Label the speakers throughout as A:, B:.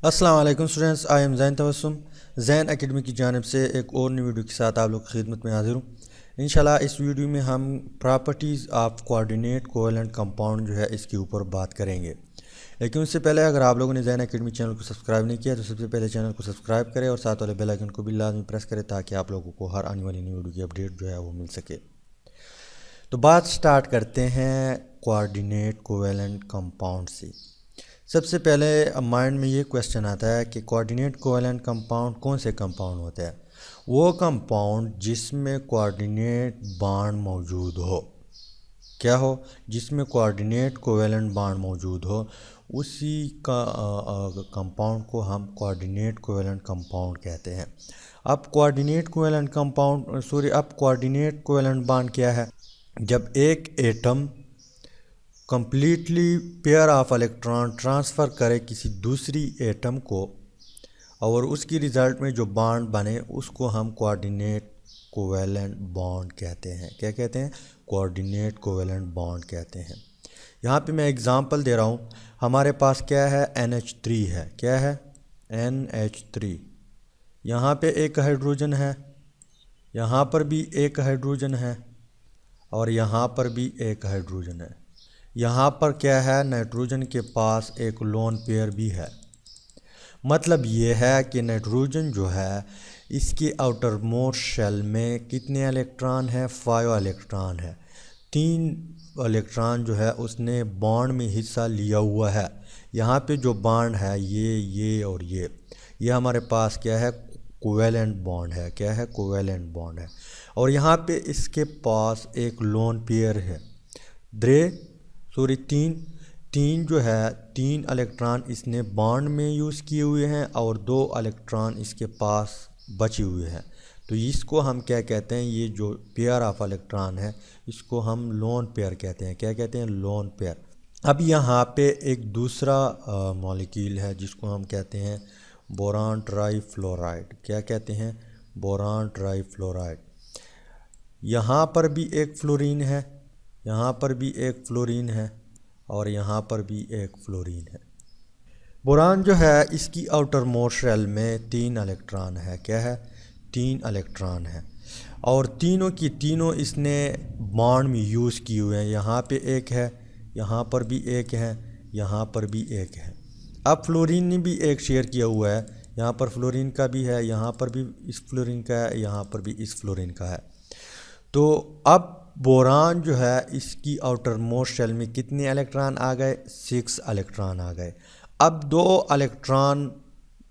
A: अस्सलाम वालेकुम students, I am Jain Tabassum Jain academy की जानिब से एक और नई वीडियो के साथ आप लोग की खिदमत में हाजिर हूँ। इंशाल्लाह इस वीडियो में हम properties of coordinate covalent compound जो है इसके ऊपर बात करेंगे। लेकिन उससे पहले अगर आप लोगों ने जैन एकेडमी चैनल को सब्सक्राइब नहीं किया तो सबसे पहले चैनल को सब्सक्राइब करें और साथ वाले बेल आइकन को भी लाजमी प्रेस करें ताकि आप लोगों को हर आने वाली नई वीडियो की अपडेट जो है वो मिल सके। तो बात स्टार्ट करते हैं कोऑर्डिनेट कोवेलेंट कंपाउंड से। सबसे पहले माइंड में ये क्वेश्चन आता है कि कोऑर्डिनेट कोवेलेंट कंपाउंड कौन से कंपाउंड होते हैं। वो कंपाउंड जिसमें कोऑर्डिनेट बॉन्ड मौजूद हो, क्या हो, जिसमें कोऑर्डिनेट कोवेलेंट बॉन्ड मौजूद हो, उसी का कंपाउंड को हम कोऑर्डिनेट कोवेलेंट कंपाउंड कहते हैं। अब कोऑर्डिनेट कोवेलेंट बॉन्ड क्या है? जब एक atom completely pair of electron transfer करे किसी दूसरी एटम को और उसकी रिज़ल्ट में जो बॉन्ड बने उसको हम कोऑर्डिनेट कोवेलेंट बॉन्ड कहते हैं। क्या कहते हैं? कोऑर्डिनेट कोवेलेंट बॉन्ड कहते हैं। यहाँ पे मैं एग्जांपल दे रहा हूँ। हमारे पास क्या है? NH3 है। क्या है? NH3। यहाँ पे एक हाइड्रोजन है, यहाँ पर भी एक हाइड्रोजन है और यहाँ पर भी एक हाइड्रोजन है। यहाँ पर क्या है? नाइट्रोजन के पास एक लोन पेयर भी है। मतलब ये है कि नाइट्रोजन जो है इसके आउटर मोस्ट शेल में कितने इलेक्ट्रॉन है? 5 इलेक्ट्रॉन है। 3 इलेक्ट्रॉन जो है उसने बॉन्ड में हिस्सा लिया हुआ है। यहाँ पे जो बॉन्ड है ये और ये हमारे पास क्या है? कोवेलेंट बॉन्ड है। क्या है? कोवेलेंट बॉन्ड है। और यहाँ पे इसके पास एक लोन पेयर है। तीन जो है 3 इलेक्ट्रॉन इसने बॉन्ड में यूज़ किए हुए हैं और 2 इलेक्ट्रॉन इसके पास बचे हुए हैं। तो इसको हम क्या कहते हैं? ये जो पेयर ऑफ इलेक्ट्रॉन है इसको हम लोन पेयर कहते हैं। क्या कहते हैं? Lone pair. अब यहाँ पे एक दूसरा मॉलिक्यूल है जिसको हम कहते हैं बोरान ट्राईफ्लोराइड। क्या कहते हैं? Boron trifluoride. यहाँ पर भी एक फ्लोरीन है, यहाँ पर भी एक फ्लोरीन है और यहाँ पर भी एक फ्लोरीन है। बोरान जो है इसकी आउटर मोस्ट शेल में 3 इलेक्ट्रॉन है। क्या है? 3 इलेक्ट्रॉन है और तीनों की तीनों इसने बॉन्ड में यूज़ किए हुए हैं। यहाँ पे एक है, यहाँ पर भी एक है, यहाँ पर भी एक है। अब फ्लोरीन ने भी एक शेयर किया हुआ है। यहाँ पर फ्लोरीन का भी है, यहाँ पर भी इस फ्लोरीन का है, यहाँ पर भी इस फ्लोरीन का है। तो अब बोरान जो है इसकी आउटर मोस्ट शेल में कितने इलेक्ट्रॉन आ गए? 6 इलेक्ट्रॉन आ गए। अब 2 इलेक्ट्रॉन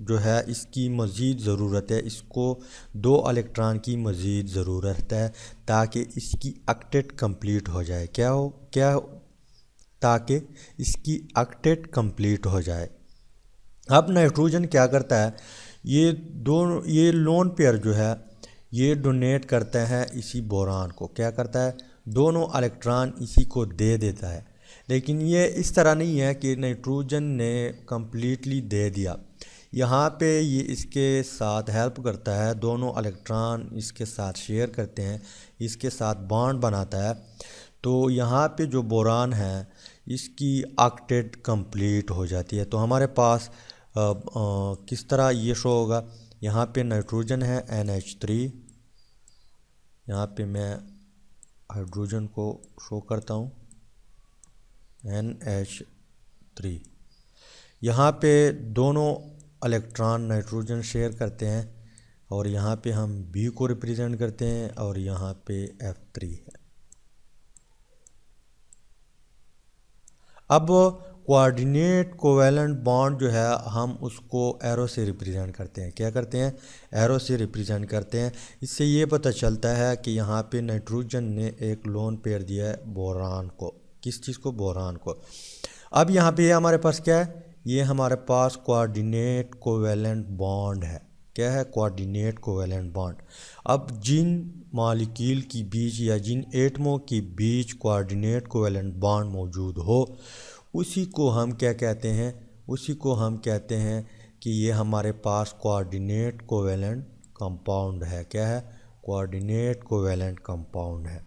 A: जो है इसकी मज़ीद ज़रूरत है, इसको 2 इलेक्ट्रॉन की मज़ीद ज़रूरत है ताकि इसकी ऑक्टेट कंप्लीट हो जाए। ताकि इसकी ऑक्टेट कंप्लीट हो जाए। अब नाइट्रोजन क्या करता है? ये लोन पेयर जो है ये डोनेट करता है इसी बोरान को। क्या करता है? दोनों इलेक्ट्रॉन इसी को दे देता है। लेकिन ये इस तरह नहीं है कि नाइट्रोजन ने कम्प्लीटली दे दिया। यहाँ पे ये इसके साथ हेल्प करता है, दोनों इलेक्ट्रॉन इसके साथ शेयर करते हैं, इसके साथ बॉन्ड बनाता है। तो यहाँ पे जो बोरान है इसकी ऑक्टेट कंप्लीट हो जाती है। तो हमारे पास किस तरह ये शो होगा? यहाँ पे नाइट्रोजन है NH3, यहाँ पे मैं हाइड्रोजन को शो करता हूँ NH3। यहाँ पे दोनों इलेक्ट्रॉन नाइट्रोजन शेयर करते हैं और यहाँ पे हम B को रिप्रेजेंट करते हैं और यहाँ पे F3 है। अब कोऑर्डिनेट कोवेलेंट बॉन्ड जो है हम उसको एरो से रिप्रेजेंट करते हैं। क्या करते हैं? एरो से रिप्रेजेंट करते हैं। इससे ये पता चलता है कि यहाँ पे नाइट्रोजन ने एक लोन पेयर दिया है बोरान को। किस चीज़ को? बोरान को। अब यहाँ पे हमारे पास क्या है? ये हमारे पास कोऑर्डिनेट कोवेलेंट बॉन्ड है। क्या है? Coordinate covalent bond. अब जिन मॉलिक्यूल की बीच या जिन एटमों के बीच कोऑर्डिनेट कोवेलेंट बॉन्ड मौजूद हो उसी को हम क्या कहते हैं? उसी को हम कहते हैं कि ये हमारे पास कोऑर्डिनेट कोवेलेंट कंपाउंड है। क्या है? कोऑर्डिनेट कोवेलेंट कंपाउंड है।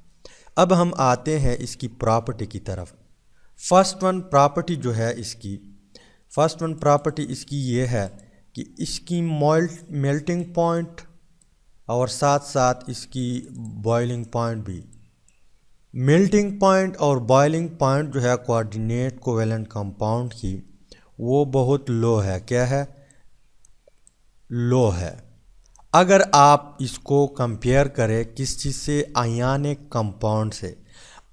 A: अब हम आते हैं इसकी प्रॉपर्टी की तरफ। फर्स्ट वन प्रॉपर्टी जो है इसकी, फर्स्ट वन प्रॉपर्टी इसकी ये है कि इसकी मेल्टिंग पॉइंट और साथ साथ इसकी बॉइलिंग पॉइंट भी। मेल्टिंग पॉइंट और बॉइलिंग पॉइंट जो है कोऑर्डिनेट कोवेलेंट कंपाउंड की, वो बहुत लो है। क्या है? लो है। अगर आप इसको कंपेयर करें किस चीज़ से? आयनिक कंपाउंड से।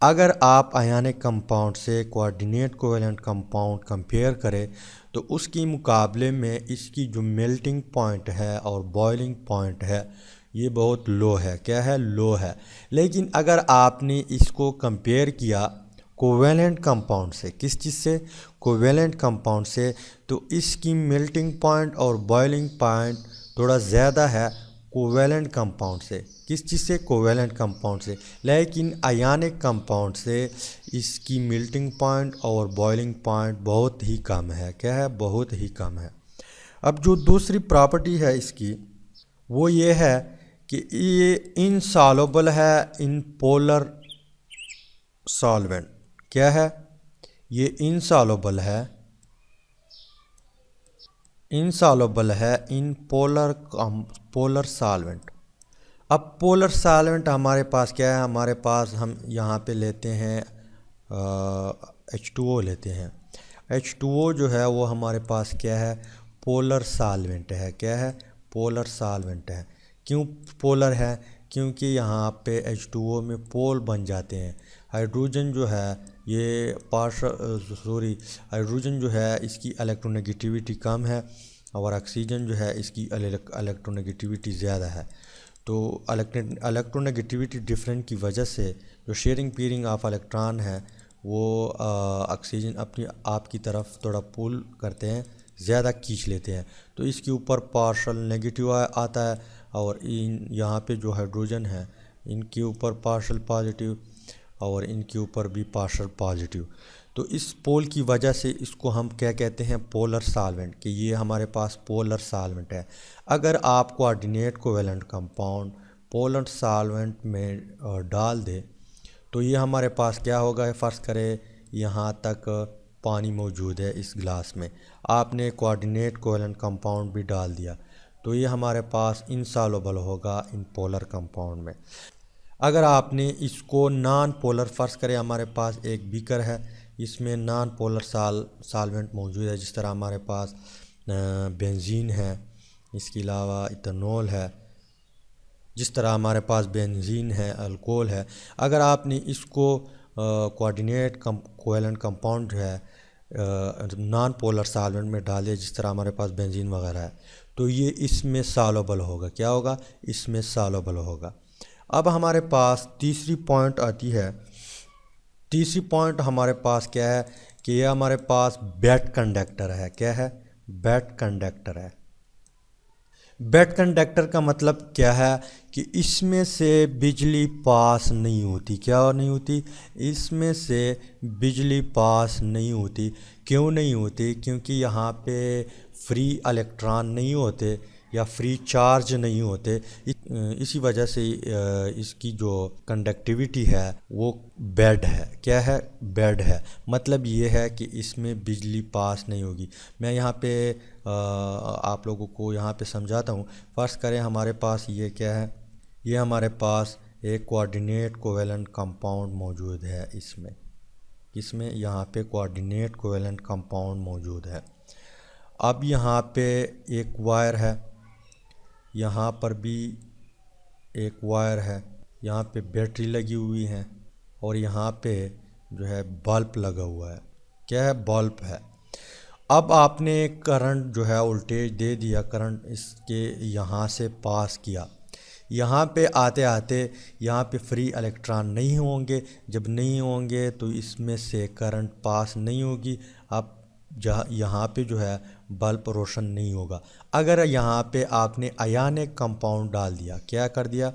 A: अगर आप आयनिक कंपाउंड से कोऑर्डिनेट कोवेलेंट कंपाउंड कंपेयर करें तो उसके मुकाबले में इसकी जो मेल्टिंग पॉइंट है और बॉइलिंग पॉइंट है ये बहुत लो है। क्या है? लो है। लेकिन अगर आपने इसको कंपेयर किया कोवेलेंट कंपाउंड से, किस चीज़ से? कोवेलेंट कंपाउंड से, तो इसकी मेल्टिंग पॉइंट और बॉइलिंग पॉइंट थोड़ा ज़्यादा है कोवेलेंट कंपाउंड से। किस चीज़ से? कोवेलेंट कंपाउंड से। लेकिन आयनिक कंपाउंड से इसकी मेल्टिंग पॉइंट और बॉइलिंग पॉइंट बहुत ही कम है। क्या है? बहुत ही कम है। अब जो दूसरी प्रॉपर्टी है इसकी, वो ये है कि ये इनसॉल्युबल है इन पोलर सॉल्वेंट। क्या है? ये इनसॉल्युबल है इन पोलर सॉल्वेंट। अब पोलर सॉल्वेंट हमारे पास क्या है? हमारे पास हम यहाँ पे लेते हैं H2O लेते हैं। H2O जो है वो हमारे पास क्या है? पोलर सॉल्वेंट है। क्या है? पोलर सॉल्वेंट है। क्यों पोलर है? क्योंकि यहाँ पे H2O में पोल बन जाते हैं। हाइड्रोजन जो है ये हाइड्रोजन जो है इसकी इलेक्ट्रोनेगेटिविटी कम है और ऑक्सीजन जो है इसकी इलेक्ट्रोनेगेटिविटी ज़्यादा है। तो इलेक्ट्रोनेगेटिविटी डिफरेंट की वजह से जो शेयरिंग पीयरिंग ऑफ इलेक्ट्रॉन है वो ऑक्सीजन अपनी आप की तरफ थोड़ा पुल करते हैं, ज़्यादा खींच लेते हैं। तो इसके ऊपर पार्शल नेगेटिव आता है और यहाँ पे जो हाइड्रोजन है इनके ऊपर पार्शल पॉजिटिव और इनके ऊपर भी पार्शल पॉजिटिव। तो इस पोल की वजह से इसको हम क्या कहते हैं? पोलर सॉल्वेंट, कि ये हमारे पास पोलर सॉल्वेंट है। अगर आप coordinate covalent compound polar solvent में डाल दे तो ये हमारे पास क्या होगा? फ़र्ज़ करें यहाँ तक पानी मौजूद है इस गिलास में, आपने कोऑर्डिनेट कोवेलेंट कंपाउंड भी डाल दिया तो ये हमारे पास इनसॉल्युबल होगा इन पोलर कंपाउंड में। अगर आपने इसको नॉन पोलर, फ़र्ज़ करें हमारे पास एक बीकर है, इसमें नॉन पोलर सॉल्वेंट मौजूद है, जिस तरह हमारे पास बेंजीन है, इसके अलावा इथेनॉल है, जिस तरह हमारे पास बेंजीन है, अल्कोहल है। अगर आपने इसको कोऑर्डिनेट कोवेलेंट कंपाउंड जो है नॉन पोलर सॉल्वेंट में डाले, जिस तरह हमारे पास बेंजीन वगैरह है, तो ये इसमें सॉल्युबल होगा। क्या होगा? इसमें सॉल्युबल होगा। अब हमारे पास तीसरी पॉइंट आती है। तीसरी पॉइंट हमारे पास क्या है कि ये हमारे पास बेड कंडक्टर है। क्या है? बेड कंडक्टर है। बेड कंडक्टर का मतलब क्या है कि इसमें से बिजली पास नहीं होती। क्या नहीं होती? इसमें से बिजली पास नहीं होती। क्यों नहीं होती? क्योंकि यहाँ पे फ्री इलेक्ट्रॉन नहीं होते या फ्री चार्ज नहीं होते। इसी वजह से इसकी जो कंडक्टिविटी है वो बेड है। क्या है? बेड है। मतलब ये है कि इसमें बिजली पास नहीं होगी। मैं यहाँ पे आप लोगों को यहाँ पे समझाता हूँ। फ़र्ज़ करें हमारे पास ये क्या है? ये हमारे पास एक कोऑर्डिनेट कोवेलेंट कंपाउंड मौजूद है। इसमें यहाँ पे कोऑर्डिनेट कोवेलेंट कंपाउंड मौजूद है। अब यहाँ पे एक वायर है, यहाँ पर भी एक वायर है, यहाँ पे बैटरी लगी हुई है और यहाँ पे जो है बल्ब लगा हुआ है। क्या है? बल्ब है। अब आपने करंट जो है वोल्टेज दे दिया, करंट इसके यहाँ से पास किया। यहाँ पे आते आते यहाँ पे फ्री इलेक्ट्रॉन नहीं होंगे। जब नहीं होंगे तो इसमें से करंट पास नहीं होगी। अब यहाँ पे जो है बल्ब रोशन नहीं होगा। अगर यहाँ पे आपने आयनिक कंपाउंड डाल दिया, क्या कर दिया?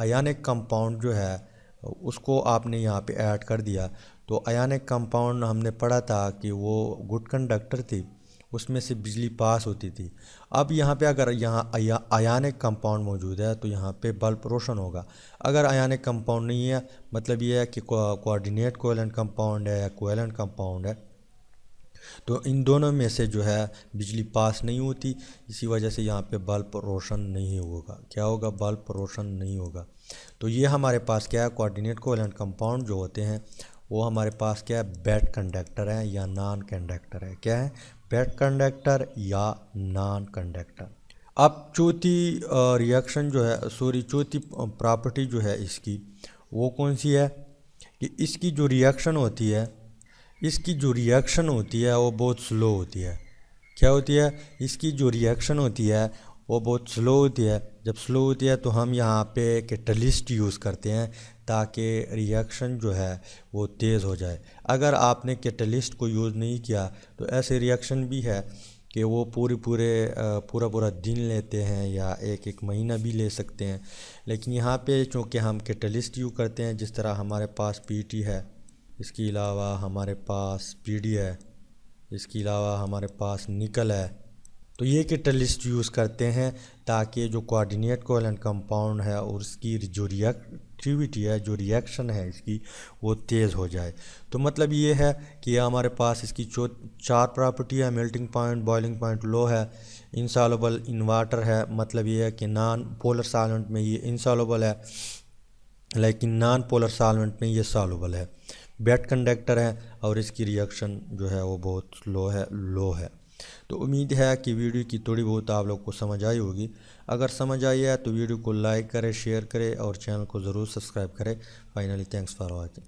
A: आयनिक कंपाउंड जो है उसको आपने यहाँ पे ऐड कर दिया, तो आयनिक कंपाउंड हमने पढ़ा था कि वो गुड कंडक्टर थी, उसमें से बिजली पास होती थी। अब यहाँ पे अगर यहाँ आयनिक कंपाउंड मौजूद है तो यहाँ पे बल्ब रोशन होगा। अगर आयनिक कंपाउंड नहीं है, मतलब ये है कि कोऑर्डिनेट कोवेलेंट कंपाउंड है या कोवेलेंट कंपाउंड है, तो इन दोनों में से जो है बिजली पास नहीं होती, इसी वजह से यहाँ पे बल्ब रोशन नहीं होगा। क्या होगा? बल्ब रोशन नहीं होगा। तो ये हमारे पास क्या है, कोऑर्डिनेट कोवेलेंट कंपाउंड जो होते हैं वो हमारे पास क्या है, बेड कंडक्टर है या नॉन कंडक्टर है। क्या है? बेड कंडक्टर या नॉन कंडक्टर। अब चौथी रिएक्शन जो है, सॉरी चौथी प्रॉपर्टी जो है इसकी, वो कौन सी है कि इसकी जो रिएक्शन होती है, इसकी जो रिएक्शन होती है वो बहुत स्लो होती है। क्या होती है? इसकी जो रिएक्शन होती है वो बहुत स्लो होती है। जब स्लो होती है तो हम यहाँ पे कैटलिस्ट यूज़ करते हैं ताकि रिएक्शन जो है वो तेज़ हो जाए। अगर आपने कैटलिस्ट को यूज़ नहीं किया तो ऐसे रिएक्शन भी है कि वो पूरा दिन लेते हैं या एक महीना भी ले सकते हैं। लेकिन यहाँ पे चूँकि हम कैटलिस्ट यूज़ करते हैं, जिस तरह हमारे पास पीटी है, इसके अलावा हमारे पास पीडी है, इसके अलावा हमारे पास निकल है, तो ये कैटलिस्ट यूज़ करते हैं ताकि जो कोऑर्डिनेट कोवेलेंट कंपाउंड है और उसकी जो रिएक्टिविटी है, जो रिएक्शन है इसकी, वो तेज़ हो जाए। तो मतलब ये है कि हमारे पास इसकी 4 प्रॉपर्टी है। मेल्टिंग पॉइंट, बॉइलिंग पॉइंट लो है, इनसॉल्युबल इन वाटर है, मतलब ये है कि नॉन पोलर सॉल्वेंट में ये इनसॉल्युबल है लेकिन नॉन पोलर सॉल्वेंट में ये सॉल्युबल है। बेड कंडक्टर है और इसकी रिएक्शन जो है वो बहुत लो है। तो उम्मीद है कि वीडियो की थोड़ी बहुत आप लोग को समझ आई होगी। अगर समझ आई है तो वीडियो को लाइक करें, शेयर करें और चैनल को ज़रूर सब्सक्राइब करें। Finally thanks for watching.